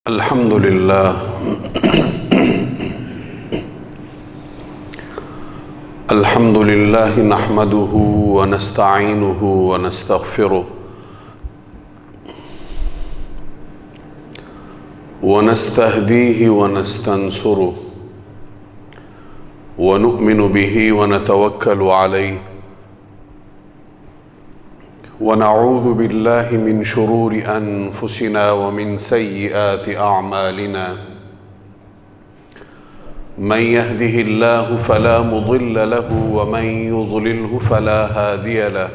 الحمد لله الحمد لله نحمده ونستعينه ونستغفره ونستهديه ونستنصره ونؤمن به ونتوكل عليه ونعوذ بالله من شرور أنفسنا ومن سيئات أعمالنا من يهده الله فلا مضل له ومن يضلله فلا هادي له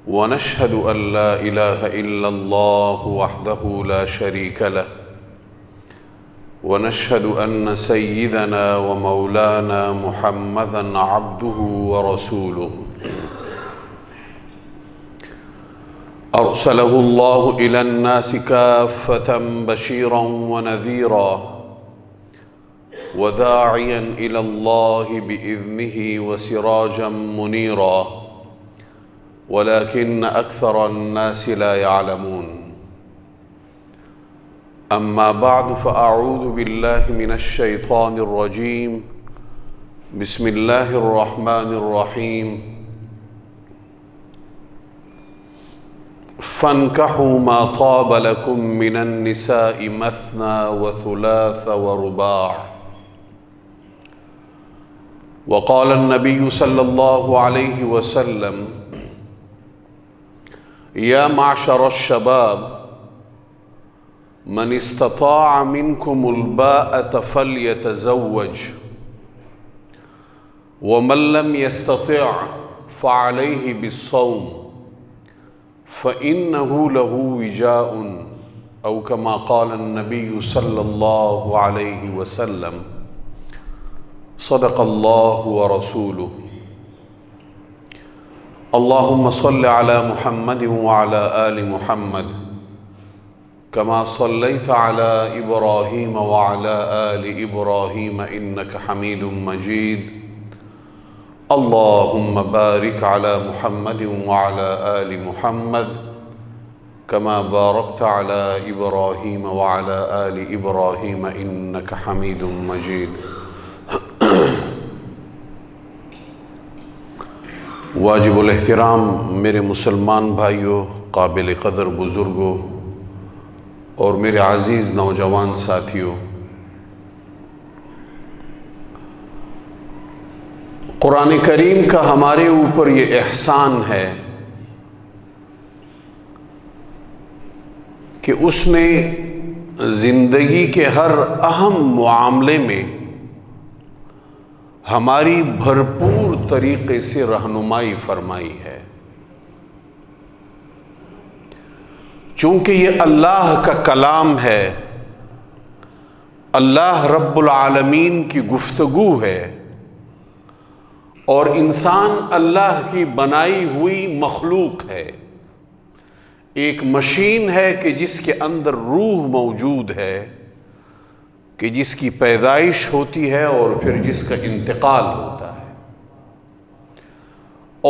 ونشهد أن لا إله إلا الله وحده لا شريك له ونشهد أن سيدنا ومولانا محمدًا عبده ورسوله أرسله الله إلى الناس كافة بشيرا ونذيرا وداعيا إلى الله بإذنه وسراجا منيرا ولكن أكثر الناس لا يعلمون. أما بعد فأعوذ بالله من الشيطان الرجيم. بسم الله الرحمن الرحيم. فانكحوا ما طاب لكم من النساء مثنى وثلاث ورباع. وقال النبي صلى الله عليه وسلم: يا معشر الشباب من استطاع منكم الباءة فليتزوج ومن لم يستطع فعليه بالصوم فإنه له وجاء أو كما قال النبي صلى الله عليه وسلم. صدق الله ورسوله. اللهم صل على محمد وعلى آل محمد كما صليت على إبراهيم وعلى آل إبراهيم إنك حميد مجيد. اللهم بارك على محمد وعلى آل محمد كما باركت على إبراهيم وعلى آل إبراهيم إنك حميد مجيد. واجب الاحترام میرے مسلمان بھائیوں، قابل قدر بزرگوں اور میرے عزیز نوجوان ساتھیوں، قرآن کریم کا ہمارے اوپر یہ احسان ہے کہ اس نے زندگی کے ہر اہم معاملے میں ہماری بھرپور طریقے سے رہنمائی فرمائی ہے. چونکہ یہ اللہ کا کلام ہے، اللہ رب العالمین کی گفتگو ہے، اور انسان اللہ کی بنائی ہوئی مخلوق ہے، ایک مشین ہے کہ جس کے اندر روح موجود ہے، کہ جس کی پیدائش ہوتی ہے اور پھر جس کا انتقال ہوتا ہے،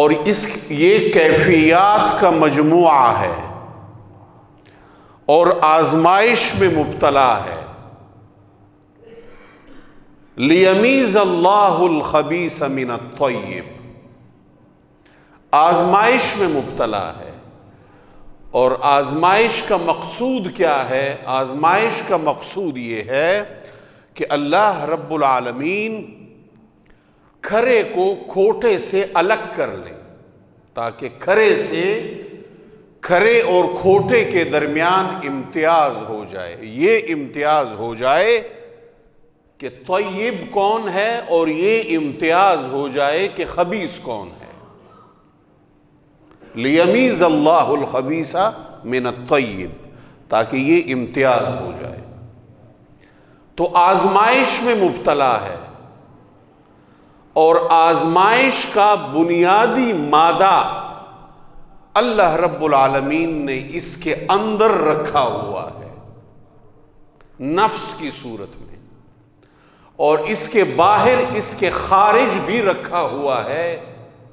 اور یہ کیفیات کا مجموعہ ہے اور آزمائش میں مبتلا ہے. لیمیز اللہ الخبیث من الطیب، آزمائش میں مبتلا ہے. اور آزمائش کا مقصود کیا ہے؟ آزمائش کا مقصود یہ ہے کہ اللہ رب العالمین کھرے کو کھوٹے سے الگ کر لے، تاکہ کھرے اور کھوٹے کے درمیان امتیاز ہو جائے. یہ امتیاز ہو جائے کہ طیب کون ہے، اور یہ امتیاز ہو جائے کہ خبیث کون ہے. لیمیز اللہ الخبیث من الطیب، تاکہ یہ امتیاز ہو جائے. تو آزمائش میں مبتلا ہے، اور آزمائش کا بنیادی مادہ اللہ رب العالمین نے اس کے اندر رکھا ہوا ہے نفس کی صورت میں، اور اس کے باہر، اس کے خارج بھی رکھا ہوا ہے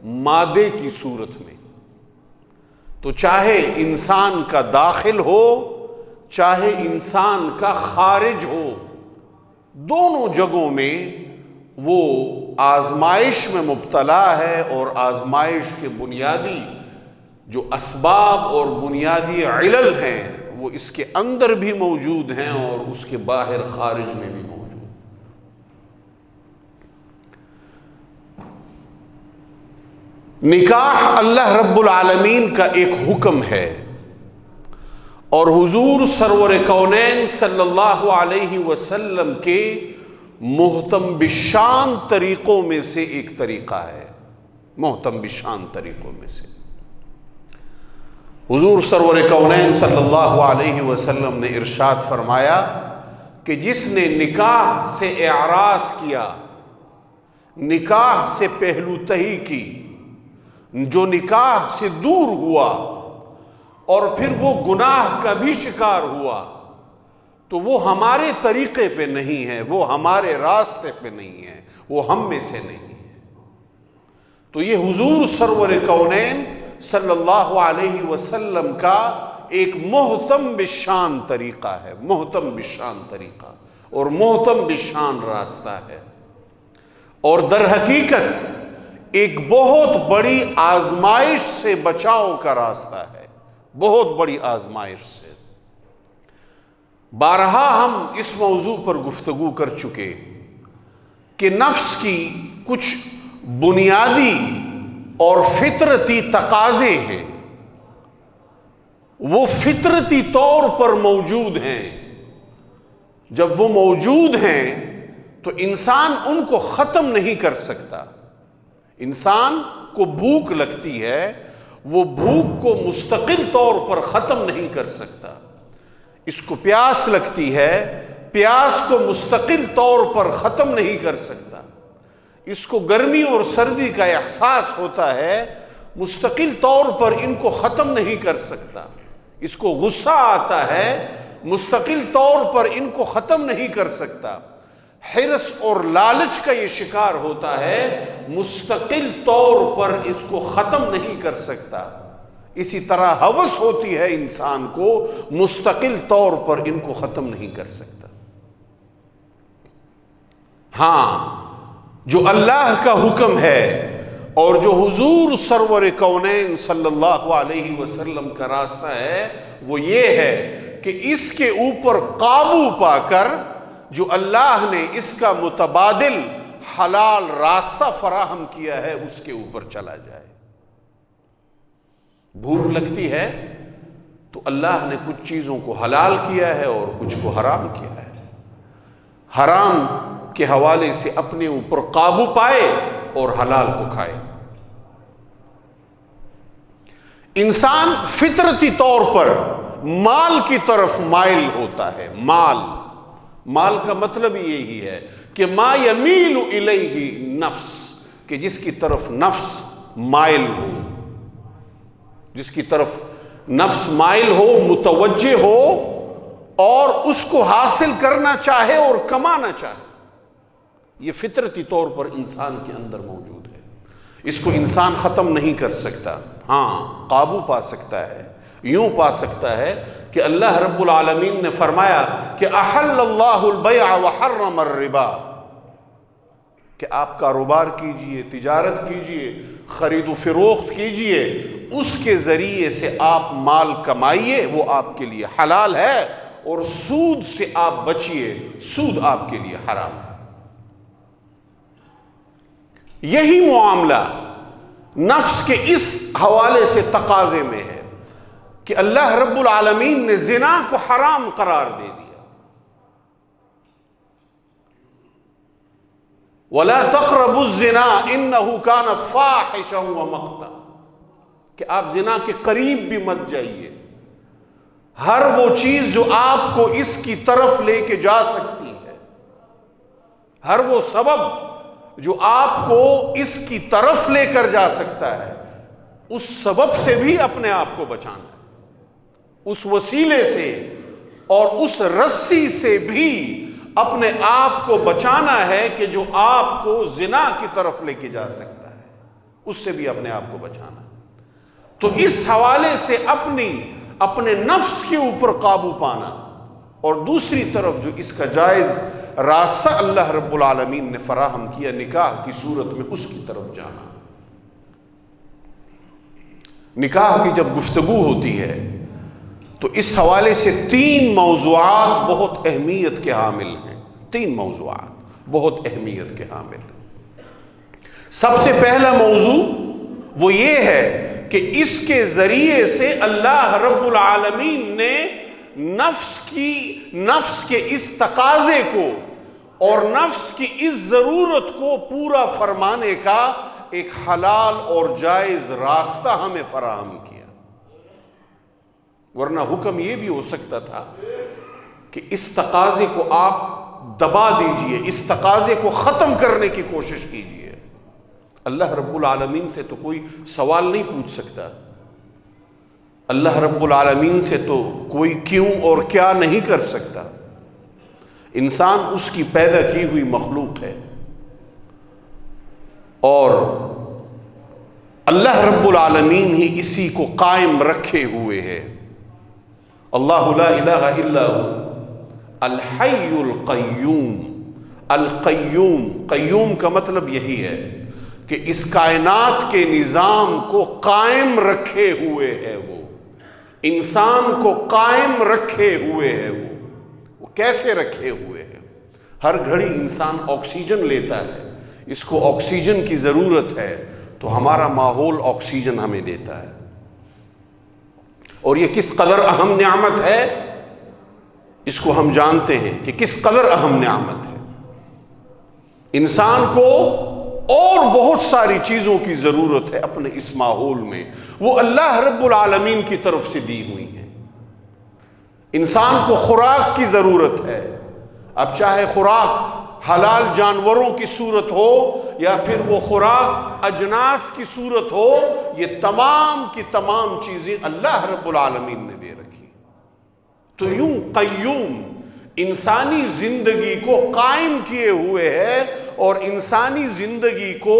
مادے کی صورت میں. تو چاہے انسان کا داخل ہو چاہے انسان کا خارج ہو، دونوں جگہوں میں وہ آزمائش میں مبتلا ہے، اور آزمائش کے بنیادی جو اسباب اور بنیادی علل ہیں وہ اس کے اندر بھی موجود ہیں اور اس کے باہر خارج میں بھی موجود۔ نکاح اللہ رب العالمین کا ایک حکم ہے، اور حضور سرور کونین صلی اللہ علیہ وسلم کے محتم بشان طریقوں میں سے ایک طریقہ ہے، محتم بشان طریقوں میں سے۔ حضور سرور کونین صلی اللہ علیہ وسلم نے ارشاد فرمایا کہ جس نے نکاح سے اعراض کیا، نکاح سے پہلو تہی کی، جو نکاح سے دور ہوا اور پھر وہ گناہ کا بھی شکار ہوا، تو وہ ہمارے طریقے پہ نہیں ہے، وہ ہمارے راستے پہ نہیں ہے، وہ ہم میں سے نہیں ہے۔ تو یہ حضور سرور کونین صلی اللہ علیہ وسلم کا ایک محتم بشان طریقہ ہے، محتم بشان طریقہ اور محتم بشان راستہ ہے، اور در حقیقت ایک بہت بڑی آزمائش سے بچاؤ کا راستہ ہے، بہت بڑی آزمائش سے۔ بارہا ہم اس موضوع پر گفتگو کر چکے کہ نفس کی کچھ بنیادی اور فطرتی تقاضے ہیں، وہ فطرتی طور پر موجود ہیں۔ جب وہ موجود ہیں تو انسان ان کو ختم نہیں کر سکتا۔ انسان کو بھوک لگتی ہے، وہ بھوک کو مستقل طور پر ختم نہیں کر سکتا۔ اس کو پیاس لگتی ہے، پیاس کو مستقل طور پر ختم نہیں کر سکتا۔ اس کو گرمی اور سردی کا احساس ہوتا ہے، مستقل طور پر ان کو ختم نہیں کر سکتا۔ اس کو غصہ آتا ہے، مستقل طور پر ان کو ختم نہیں کر سکتا۔ حرص اور لالچ کا یہ شکار ہوتا ہے، مستقل طور پر اس کو ختم نہیں کر سکتا۔ اسی طرح ہوس ہوتی ہے انسان کو، مستقل طور پر ان کو ختم نہیں کر سکتا۔ ہاں، جو اللہ کا حکم ہے اور جو حضور سرور کونین صلی اللہ علیہ وسلم کا راستہ ہے، وہ یہ ہے کہ اس کے اوپر قابو پا کر جو اللہ نے اس کا متبادل حلال راستہ فراہم کیا ہے اس کے اوپر چلا جائے۔ بھوک لگتی ہے تو اللہ نے کچھ چیزوں کو حلال کیا ہے اور کچھ کو حرام کیا ہے۔ حرام کے حوالے سے اپنے اوپر قابو پائے اور حلال کو کھائے۔ انسان فطرتی طور پر مال کی طرف مائل ہوتا ہے۔ مال کا مطلب یہی ہے کہ ما یمیل الیہ نفس، کہ جس کی طرف نفس مائل ہو، جس کی طرف نفس مائل ہو، متوجہ ہو اور اس کو حاصل کرنا چاہے اور کمانا چاہے۔ یہ فطرتی طور پر انسان کے اندر موجود ہے، اس کو انسان ختم نہیں کر سکتا۔ ہاں، قابو پا سکتا ہے، یوں پا سکتا ہے کہ اللہ رب العالمین نے فرمایا کہ احل اللہ البیع وحرم الربا، کہ آپ کاروبار کیجئے، تجارت کیجئے، خرید و فروخت کیجئے، اس کے ذریعے سے آپ مال کمائیے، وہ آپ کے لیے حلال ہے، اور سود سے آپ بچیے، سود آپ کے لیے حرام ہے۔ یہی معاملہ نفس کے اس حوالے سے تقاضے میں ہے کہ اللہ رب العالمین نے زنا کو حرام قرار دے دیا۔ وَلَا تَقْرَبُوا الزِّنَا إِنَّهُ كَانَ فَاحِشًا وَمَقْتًا، کہ آپ زنا کے قریب بھی مت جائیے۔ ہر وہ چیز جو آپ کو اس کی طرف لے کے جا سکتی ہے، ہر وہ سبب جو آپ کو اس کی طرف لے کر جا سکتا ہے، اس سبب سے بھی اپنے آپ کو بچانا ہے، اس وسیلے سے اور اس رسی سے بھی اپنے آپ کو بچانا ہے کہ جو آپ کو زنا کی طرف لے کے جا سکتا ہے، اس سے بھی اپنے آپ کو بچانا ہے۔ تو اس حوالے سے اپنے نفس کے اوپر قابو پانا اور دوسری طرف جو اس کا جائز راستہ اللہ رب العالمین نے فراہم کیا نکاح کی صورت میں، اس کی طرف جانا۔ نکاح کی جب گفتگو ہوتی ہے تو اس حوالے سے 3 موضوعات بہت اہمیت کے حامل ہیں، 3 موضوعات بہت اہمیت کے حامل ہیں۔ سب سے پہلا موضوع وہ یہ ہے کہ اس کے ذریعے سے اللہ رب العالمین نے نفس کے اس تقاضے کو اور نفس کی اس ضرورت کو پورا فرمانے کا ایک حلال اور جائز راستہ ہمیں فراہم کیا۔ ورنہ حکم یہ بھی ہو سکتا تھا کہ اس تقاضے کو آپ دبا دیجئے، اس تقاضے کو ختم کرنے کی کوشش کیجئے۔ اللہ رب العالمین سے تو کوئی سوال نہیں پوچھ سکتا، اللہ رب العالمین سے تو کوئی کیوں اور کیا نہیں کر سکتا۔ انسان اس کی پیدا کی ہوئی مخلوق ہے، اور اللہ رب العالمین ہی اسی کو قائم رکھے ہوئے ہے۔ اللہ لا الہ الا ہو الحی القیوم۔ القیوم، قیوم کا مطلب یہی ہے کہ اس کائنات کے نظام کو قائم رکھے ہوئے ہے، وہ انسان کو قائم رکھے ہوئے ہے۔ وہ کیسے رکھے ہوئے ہے؟ ہر گھڑی انسان آکسیجن لیتا ہے، اس کو آکسیجن کی ضرورت ہے، تو ہمارا ماحول آکسیجن ہمیں دیتا ہے، اور یہ کس قدر اہم نعمت ہے اس کو ہم جانتے ہیں کہ کس قدر اہم نعمت ہے۔ انسان کو اور بہت ساری چیزوں کی ضرورت ہے اپنے اس ماحول میں، وہ اللہ رب العالمین کی طرف سے دی ہوئی ہیں۔ انسان کو خوراک کی ضرورت ہے، اب چاہے خوراک حلال جانوروں کی صورت ہو یا پھر وہ خوراک اجناس کی صورت ہو، یہ تمام کی تمام چیزیں اللہ رب العالمین نے دے رکھی۔ تو یوں قیوم انسانی زندگی کو قائم کیے ہوئے ہے، اور انسانی زندگی کو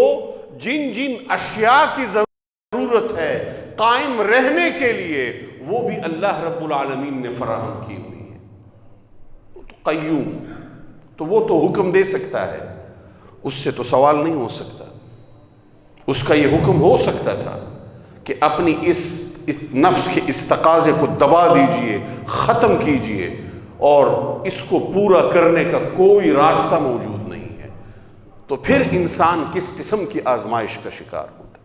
جن جن اشیاء کی ضرورت ہے قائم رہنے کے لیے، وہ بھی اللہ رب العالمین نے فراہم کی ہوئی ہے۔ تو قیوم، تو وہ تو حکم دے سکتا ہے، اس سے تو سوال نہیں ہو سکتا۔ اس کا یہ حکم ہو سکتا تھا کہ اپنی اس نفس کے اس تقاضے کو دبا دیجئے، ختم کیجئے، اور اس کو پورا کرنے کا کوئی راستہ موجود نہیں ہے، تو پھر انسان کس قسم کی آزمائش کا شکار ہوتا،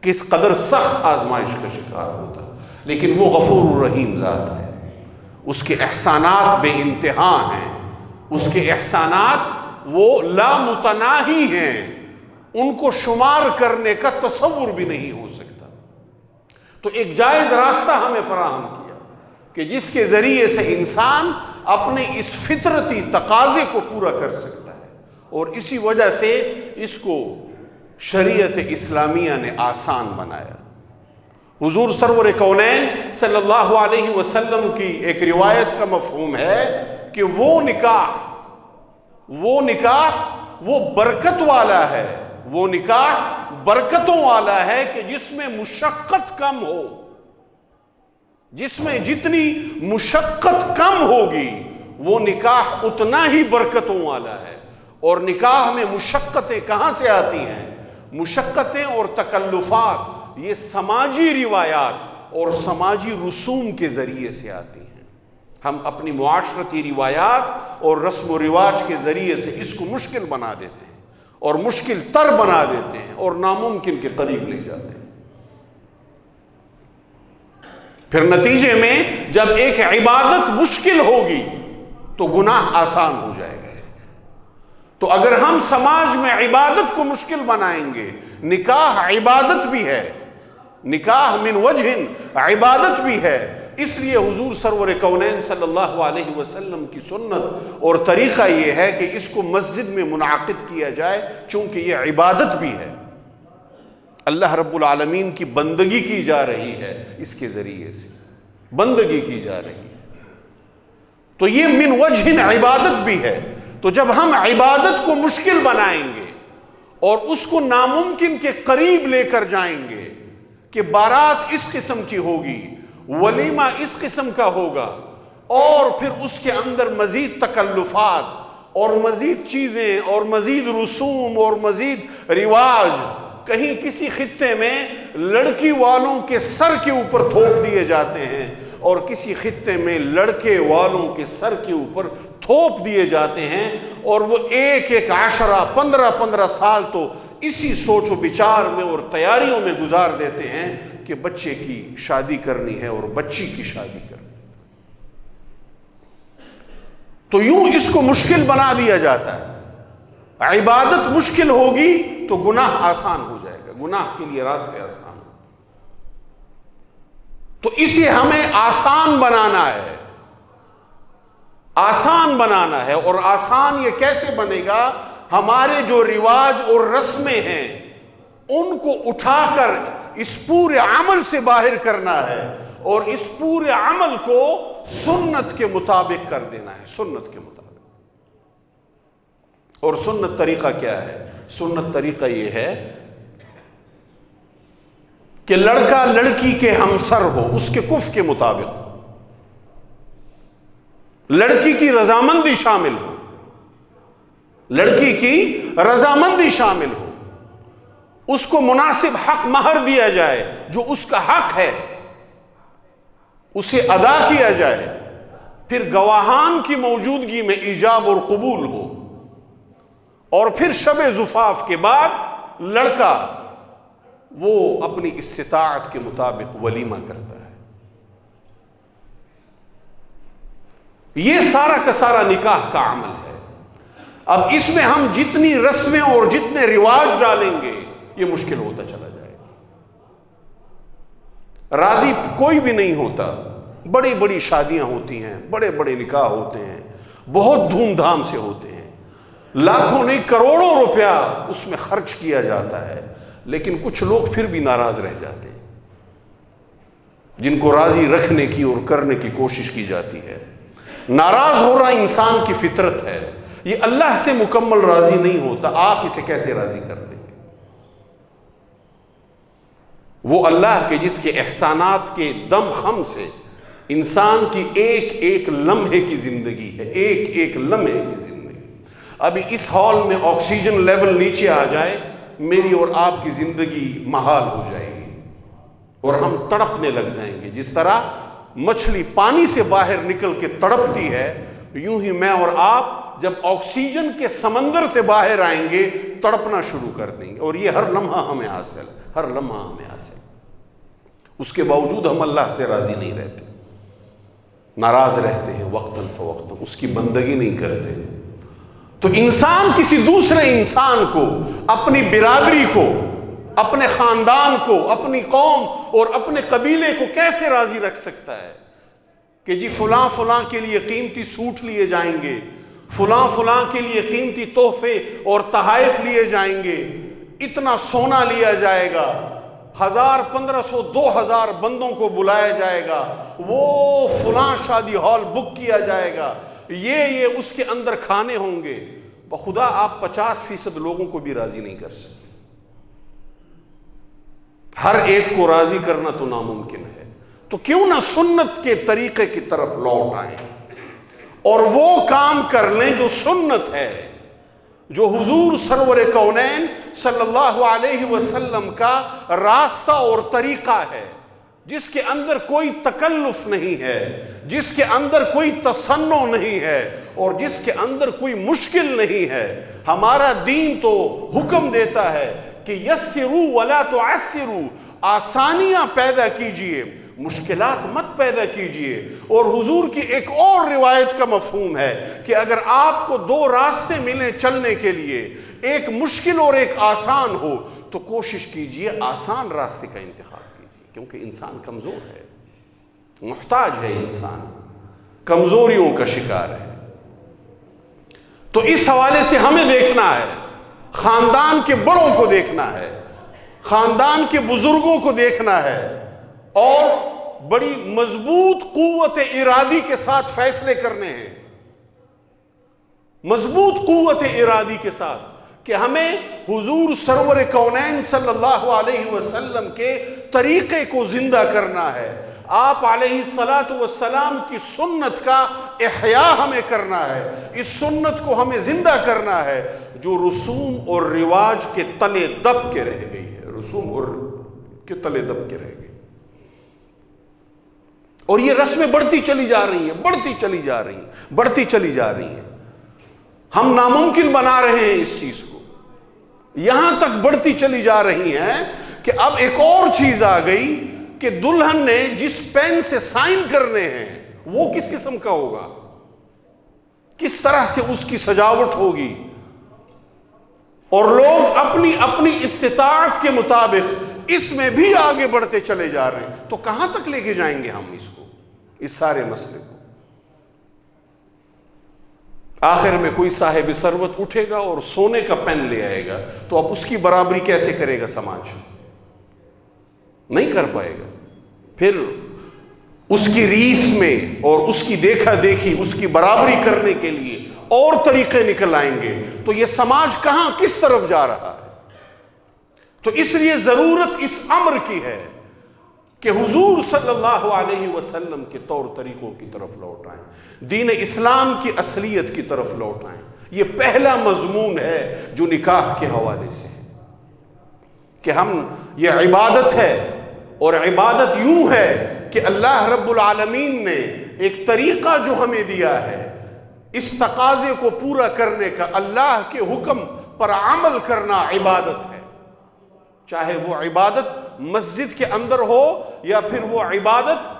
کس قدر سخت آزمائش کا شکار ہوتا۔ لیکن وہ غفور الرحیم ذات ہے، اس کے احسانات بے انتہا ہیں، اس کے احسانات وہ لامتناہی ہیں، ان کو شمار کرنے کا تصور بھی نہیں ہو سکتا۔ تو ایک جائز راستہ ہمیں فراہم کیا کہ جس کے ذریعے سے انسان اپنے اس فطرتی تقاضے کو پورا کر سکتا ہے، اور اسی وجہ سے اس کو شریعت اسلامیہ نے آسان بنایا۔ حضور سرور کونین صلی اللہ علیہ وسلم کی ایک روایت کا مفہوم ہے کہ وہ نکاح وہ برکت والا ہے، وہ نکاح برکتوں والا ہے کہ جس میں مشقت کم ہو، جس میں جتنی مشقت کم ہوگی وہ نکاح اتنا ہی برکتوں والا ہے۔ اور نکاح میں مشقتیں کہاں سے آتی ہیں؟ مشقتیں اور تکلفات یہ سماجی روایات اور سماجی رسوم کے ذریعے سے آتی ہیں۔ ہم اپنی معاشرتی روایات اور رسم و رواج کے ذریعے سے اس کو مشکل بنا دیتے ہیں اور مشکل تر بنا دیتے ہیں اور ناممکن کے قریب لے جاتے ہیں۔ پھر نتیجے میں جب ایک عبادت مشکل ہوگی تو گناہ آسان ہو جائے گا۔ تو اگر ہم سماج میں عبادت کو مشکل بنائیں گے، نکاح عبادت بھی ہے، نکاح من وجہ عبادت بھی ہے، اس لیے حضور سرور کونین صلی اللہ علیہ وسلم کی سنت اور طریقہ یہ ہے کہ اس کو مسجد میں منعقد کیا جائے، چونکہ یہ عبادت بھی ہے، اللہ رب العالمین کی بندگی کی جا رہی ہے، اس کے ذریعے سے بندگی کی جا رہی ہے، تو یہ من وجہ عبادت بھی ہے۔ تو جب ہم عبادت کو مشکل بنائیں گے اور اس کو ناممکن کے قریب لے کر جائیں گے کہ بارات اس قسم کی ہوگی، ولیمہ اس قسم کا ہوگا، اور پھر اس کے اندر مزید تکلفات اور مزید چیزیں اور مزید رسوم اور مزید رواج. کہیں کسی خطے میں لڑکی والوں کے سر کے اوپر تھوپ دیے جاتے ہیں اور کسی خطے میں لڑکے والوں کے سر کے اوپر تھوپ دیے جاتے ہیں، اور وہ ایک 15 سال تو اسی سوچ و بچار میں اور تیاریوں میں گزار دیتے ہیں کہ بچے کی شادی کرنی ہے اور بچی کی شادی کرنی. تو یوں اس کو مشکل بنا دیا جاتا ہے. عبادت مشکل ہوگی تو گناہ آسان ہو جائے گا، گناہ کے لیے راستے آسان ہو. تو اسے ہمیں آسان بنانا ہے، آسان بنانا ہے. اور آسان یہ کیسے بنے گا؟ ہمارے جو رواج اور رسمیں ہیں ان کو اٹھا کر اس پورے عمل سے باہر کرنا ہے، اور اس پورے عمل کو سنت کے مطابق کر دینا ہے، سنت کے مطابق. اور سنت طریقہ کیا ہے؟ سنت طریقہ یہ ہے کہ لڑکا لڑکی کے ہمسر ہو اس کے کف کے مطابق، لڑکی کی رضامندی شامل ہو، لڑکی کی رضامندی شامل ہو، اس کو مناسب حق مہر دیا جائے، جو اس کا حق ہے اسے ادا کیا جائے، پھر گواہان کی موجودگی میں ایجاب اور قبول ہو، اور پھر شب زفاف کے بعد لڑکا وہ اپنی استطاعت کے مطابق ولیمہ کرتا ہے. یہ سارا کا سارا نکاح کا عمل ہے. اب اس میں ہم جتنی رسمیں اور جتنے رواج ڈالیں گے یہ مشکل ہوتا چلا جائے گا. راضی کوئی بھی نہیں ہوتا. بڑی بڑی شادیاں ہوتی ہیں، بڑے بڑے نکاح ہوتے ہیں، بہت دھوم دھام سے ہوتے ہیں، لاکھوں نہیں کروڑوں روپیہ اس میں خرچ کیا جاتا ہے، لیکن کچھ لوگ پھر بھی ناراض رہ جاتے ہیں جن کو راضی رکھنے کی اور کرنے کی کوشش کی جاتی ہے. ناراض ہو رہا انسان کی فطرت ہے، یہ اللہ سے مکمل راضی نہیں ہوتا. آپ اسے کیسے راضی کر دیں گے؟ وہ اللہ کے جس کے احسانات کے دم خم سے انسان کی ایک ایک لمحے کی زندگی ہے، ایک ایک لمحے کی زندگی. ابھی اس ہال میں آکسیجن لیول نیچے آ جائے، میری اور آپ کی زندگی محال ہو جائے گی اور ہم تڑپنے لگ جائیں گے. جس طرح مچھلی پانی سے باہر نکل کے تڑپتی ہے، یوں ہی میں اور آپ جب آکسیجن کے سمندر سے باہر آئیں گے تڑپنا شروع کر دیں گے. اور یہ ہر لمحہ ہمیں حاصل، ہر لمحہ ہمیں حاصل. اس کے باوجود ہم اللہ سے راضی نہیں رہتے، ناراض رہتے ہیں وقتاً فوقتاً، اس کی بندگی نہیں کرتے. تو انسان کسی دوسرے انسان کو، اپنی برادری کو، اپنے خاندان کو، اپنی قوم اور اپنے قبیلے کو کیسے راضی رکھ سکتا ہے کہ جی فلاں فلاں کے لیے قیمتی سوٹ لیے جائیں گے، فلاں فلاں کے لیے قیمتی تحفے اور تحائف لیے جائیں گے، اتنا سونا لیا جائے گا، 1000 1500 2000 بندوں کو بلایا جائے گا، وہ فلاں شادی ہال بک کیا جائے گا، یہ اس کے اندر کھانے ہوں گے. بخدا آپ 50% لوگوں کو بھی راضی نہیں کر سکتے. ہر ایک کو راضی کرنا تو ناممکن ہے. تو کیوں نہ سنت کے طریقے کی طرف لوٹ آئیں اور وہ کام کر لیں جو سنت ہے، جو حضور سرور کونین صلی اللہ علیہ وسلم کا راستہ اور طریقہ ہے، جس کے اندر کوئی تکلف نہیں ہے، جس کے اندر کوئی تصنع نہیں ہے اور جس کے اندر کوئی مشکل نہیں ہے. ہمارا دین تو حکم دیتا ہے کہ یسروا ولا تعسروا، آسانیاں پیدا کیجئے، مشکلات مت پیدا کیجئے. اور حضور کی ایک اور روایت کا مفہوم ہے کہ اگر آپ کو 2 راستے ملیں چلنے کے لیے، ایک مشکل اور ایک آسان ہو، تو کوشش کیجئے آسان راستے کا انتخاب کیجئے، کیونکہ انسان کمزور ہے، محتاج ہے، انسان کمزوریوں کا شکار ہے. تو اس حوالے سے ہمیں دیکھنا ہے، خاندان کے بڑوں کو دیکھنا ہے، خاندان کے بزرگوں کو دیکھنا ہے، اور بڑی مضبوط قوت ارادی کے ساتھ فیصلے کرنے ہیں، مضبوط قوت ارادی کے ساتھ، کہ ہمیں حضور سرور کونین صلی اللہ علیہ وسلم کے طریقے کو زندہ کرنا ہے. آپ علیہ الصلاۃ والسلام کی سنت کا احیاء ہمیں کرنا ہے، اس سنت کو ہمیں زندہ کرنا ہے جو رسوم اور رواج کے تلے دب کے رہ گئی ہے، رسوم اور کے تلے دب کے رہ گئی، اور یہ رسمیں بڑھتی چلی جا رہی ہیں، بڑھتی چلی جا رہی ہیں، بڑھتی چلی جا رہی ہیں۔ ہم ناممکن بنا رہے ہیں اس چیز کو، یہاں تک بڑھتی چلی جا رہی ہیں کہ اب ایک اور چیز آ گئی کہ دلہن نے جس پین سے سائن کرنے ہیں وہ کس قسم کا ہوگا، کس طرح سے اس کی سجاوٹ ہوگی، اور لوگ اپنی اپنی استطاعت کے مطابق اس میں بھی آگے بڑھتے چلے جا رہے ہیں۔ تو کہاں تک لے کے جائیں گے ہم اس کو، اس سارے مسئلے کو؟ آخر میں کوئی صاحب ثروت اٹھے گا اور سونے کا پین لے آئے گا، تو اب اس کی برابری کیسے کرے گا سماج؟ نہیں کر پائے گا۔ پھر اس کی ریس میں اور اس کی دیکھا دیکھی اس کی برابری کرنے کے لیے اور طریقے نکل آئیں گے، تو یہ سماج کہاں کس طرف جا رہا ہے؟ تو اس لیے ضرورت اس امر کی ہے کہ حضور صلی اللہ علیہ وسلم کے طور طریقوں کی طرف لوٹ آئیں، دین اسلام کی اصلیت کی طرف لوٹ آئیں۔ یہ پہلا مضمون ہے جو نکاح کے حوالے سے ہے کہ یہ عبادت ہے، اور عبادت یوں ہے کہ اللہ رب العالمین نے ایک طریقہ جو ہمیں دیا ہے اس تقاضے کو پورا کرنے کا، اللہ کے حکم پر عمل کرنا عبادت ہے، چاہے وہ عبادت مسجد کے اندر ہو یا پھر وہ عبادت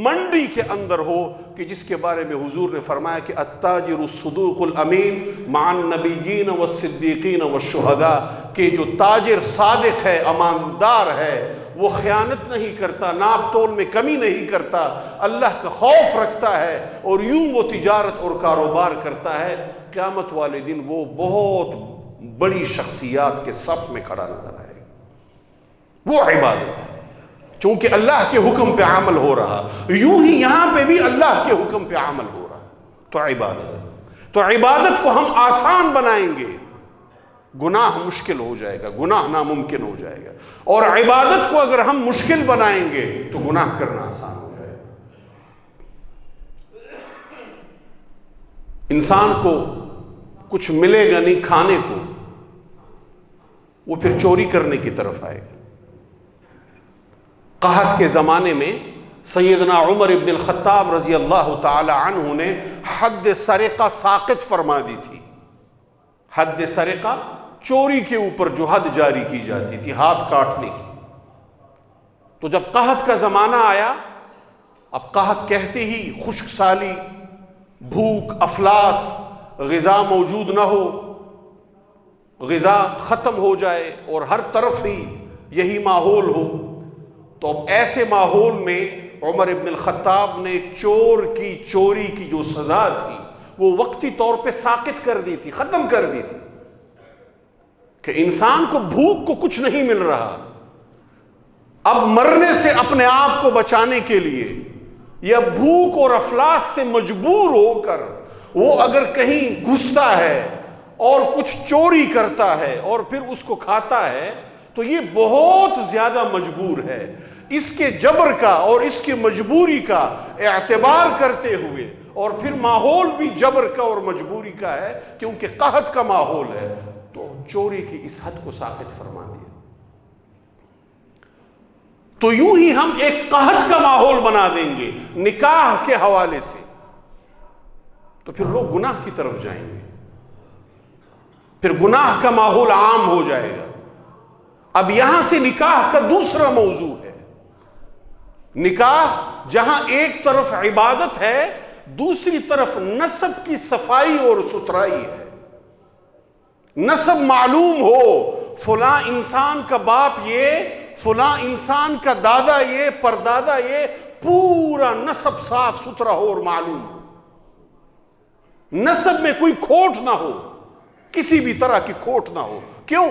منڈی کے اندر ہو، کہ جس کے بارے میں حضور نے فرمایا کہ التاجر الصدوق الامین مع النبیین والصدیقین والشہداء، کہ جو تاجر صادق ہے، اماندار ہے، وہ خیانت نہیں کرتا، ناپ تول میں کمی نہیں کرتا، اللہ کا خوف رکھتا ہے، اور یوں وہ تجارت اور کاروبار کرتا ہے، قیامت والے دن وہ بہت بڑی شخصیات کے صف میں کھڑا نظر آئے گا۔ وہ عبادت ہے، چونکہ اللہ کے حکم پہ عمل ہو رہا، یوں ہی یہاں پہ بھی اللہ کے حکم پہ عمل ہو رہا، تو عبادت ہے۔ تو عبادت کو ہم آسان بنائیں گے، گناہ مشکل ہو جائے گا، گناہ ناممکن ہو جائے گا، اور عبادت کو اگر ہم مشکل بنائیں گے تو گناہ کرنا آسان ہو جائے گا۔ انسان کو کچھ ملے گا نہیں کھانے کو، وہ پھر چوری کرنے کی طرف آئے گا۔ قحط کے زمانے میں سیدنا عمر ابن الخطاب رضی اللہ تعالی عنہ نے حد سرقہ ساقط فرما دی تھی۔ حد سرقہ چوری کے اوپر جو حد جاری کی جاتی تھی، ہاتھ کاٹنے کی۔ تو جب قحط کا زمانہ آیا، اب قحط کہتے ہی خشک سالی، بھوک، افلاس، غذا موجود نہ ہو، غذا ختم ہو جائے اور ہر طرف ہی یہی ماحول ہو، تو اب ایسے ماحول میں عمر ابن الخطاب نے چور کی چوری کی جو سزا تھی وہ وقتی طور پہ ساقط کر دی تھی، ختم کر دی تھی، کہ انسان کو بھوک کو کچھ نہیں مل رہا، اب مرنے سے اپنے آپ کو بچانے کے لیے یا بھوک اور افلاس سے مجبور ہو کر وہ اگر کہیں گھستا ہے اور کچھ چوری کرتا ہے اور پھر اس کو کھاتا ہے تو یہ بہت زیادہ مجبور ہے۔ اس کے جبر کا اور اس کی مجبوری کا اعتبار کرتے ہوئے، اور پھر ماحول بھی جبر کا اور مجبوری کا ہے کیونکہ قحط کا ماحول ہے، تو چوری کی اس حد کو ساقط فرما دیا۔ تو یوں ہی ہم ایک قحط کا ماحول بنا دیں گے نکاح کے حوالے سے، تو پھر لوگ گناہ کی طرف جائیں گے، پھر گناہ کا ماحول عام ہو جائے گا۔ اب یہاں سے نکاح کا دوسرا موضوع ہے، نکاح جہاں ایک طرف عبادت ہے، دوسری طرف نسب کی صفائی اور ستھرائی ہے۔ نسب معلوم ہو، فلاں انسان کا باپ یہ، فلاں انسان کا دادا یہ، پردادا یہ، پورا نسب صاف ستھرا ہو اور معلوم ہو، نسب میں کوئی کھوٹ نہ ہو، کسی بھی طرح کی کھوٹ نہ ہو۔ کیوں؟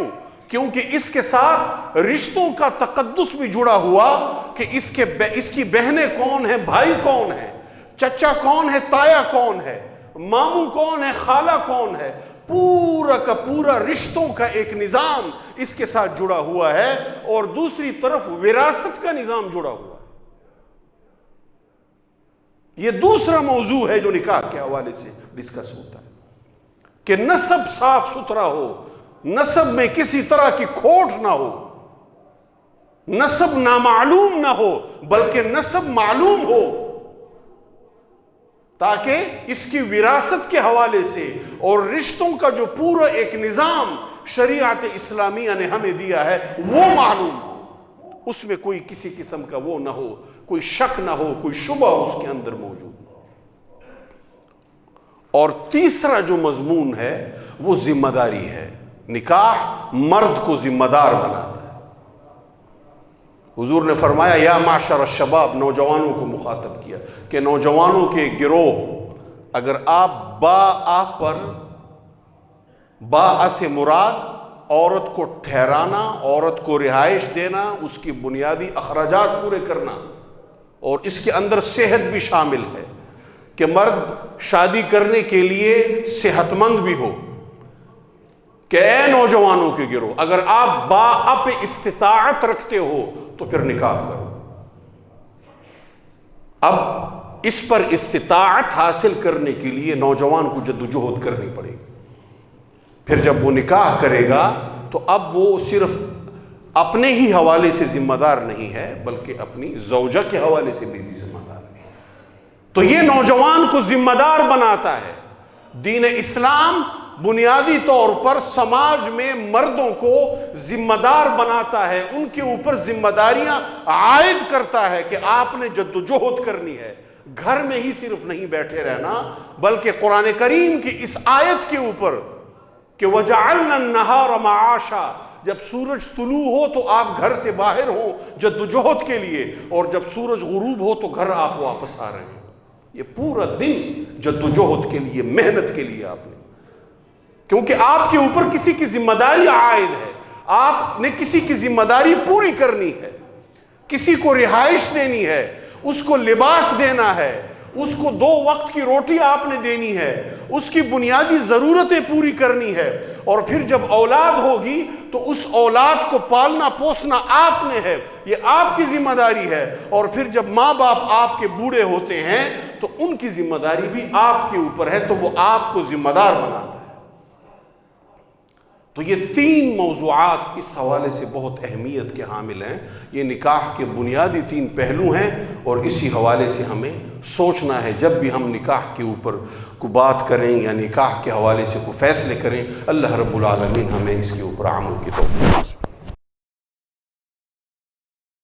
کیونکہ اس کے ساتھ رشتوں کا تقدس بھی جڑا ہوا کہ اس کی بہنیں کون ہیں، بھائی کون ہیں، چچا کون ہے، تایا کون ہے، ماموں کون ہے، خالہ کون ہے، پورا کا پورا رشتوں کا ایک نظام اس کے ساتھ جڑا ہوا ہے، اور دوسری طرف وراثت کا نظام جڑا ہوا ہے۔ یہ دوسرا موضوع ہے جو نکاح کے حوالے سے ڈسکس ہوتا ہے کہ نسب صاف ستھرا ہو، نسب میں کسی طرح کی کھوٹ نہ ہو، نسب نامعلوم نہ ہو بلکہ نسب معلوم ہو، تاکہ اس کی وراثت کے حوالے سے اور رشتوں کا جو پورا ایک نظام شریعت اسلامیہ نے ہمیں دیا ہے وہ معلوم ہو، اس میں کوئی کسی قسم کا وہ نہ ہو، کوئی شک نہ ہو، کوئی شبہ اس کے اندر موجود نہ ہو۔ اور تیسرا جو مضمون ہے وہ ذمہ داری ہے۔ نکاح مرد کو ذمہ دار بناتا ہے۔ حضور نے فرمایا یا معشر الشباب، نوجوانوں کو مخاطب کیا کہ نوجوانوں کے گروہ، اگر آپ با سے مراد عورت کو ٹھہرانا، عورت کو رہائش دینا، اس کی بنیادی اخراجات پورے کرنا، اور اس کے اندر صحت بھی شامل ہے کہ مرد شادی کرنے کے لیے صحت مند بھی ہو، کہ اے نوجوانوں کے گروہ اگر آپ باپ استطاعت رکھتے ہو تو پھر نکاح کرو۔ اب اس پر استطاعت حاصل کرنے کے لیے نوجوان کو جدوجہد کرنی پڑے گی۔ پھر جب وہ نکاح کرے گا تو اب وہ صرف اپنے ہی حوالے سے ذمہ دار نہیں ہے بلکہ اپنی زوجہ کے حوالے سے بھی ذمہ دار ہے۔ تو یہ نوجوان کو ذمہ دار بناتا ہے۔ دین اسلام بنیادی طور پر سماج میں مردوں کو ذمہ دار بناتا ہے، ان کے اوپر ذمہ داریاں عائد کرتا ہے کہ آپ نے جدوجہد کرنی ہے، گھر میں ہی صرف نہیں بیٹھے رہنا بلکہ قرآن کریم کی اس آیت کے اوپر کہ وَجَعَلْنَا النَّهَارَ مَعَاشًا، جب سورج طلوع ہو تو آپ گھر سے باہر ہوں جدوجہد کے لیے، اور جب سورج غروب ہو تو گھر آپ واپس آ رہے ہیں۔ یہ پورا دن جدوجہد کے لیے، محنت کے لیے آپ نے، کیونکہ آپ کے اوپر کسی کی ذمہ داری عائد ہے، آپ نے کسی کی ذمہ داری پوری کرنی ہے، کسی کو رہائش دینی ہے، اس کو لباس دینا ہے، اس کو 2 وقت کی روٹی آپ نے دینی ہے، اس کی بنیادی ضرورتیں پوری کرنی ہے، اور پھر جب اولاد ہوگی تو اس اولاد کو پالنا پوسنا آپ نے ہے، یہ آپ کی ذمہ داری ہے، اور پھر جب ماں باپ آپ کے بوڑھے ہوتے ہیں تو ان کی ذمہ داری بھی آپ کے اوپر ہے، تو وہ آپ کو ذمہ دار بناتا ہے۔ تو یہ 3 موضوعات اس حوالے سے بہت اہمیت کے حامل ہیں۔ یہ نکاح کے بنیادی 3 پہلو ہیں، اور اسی حوالے سے ہمیں سوچنا ہے جب بھی ہم نکاح کے اوپر کو بات کریں یا نکاح کے حوالے سے کوئی فیصلے کریں۔ اللہ رب العالمین ہمیں اس کے اوپر عمل کی توفیق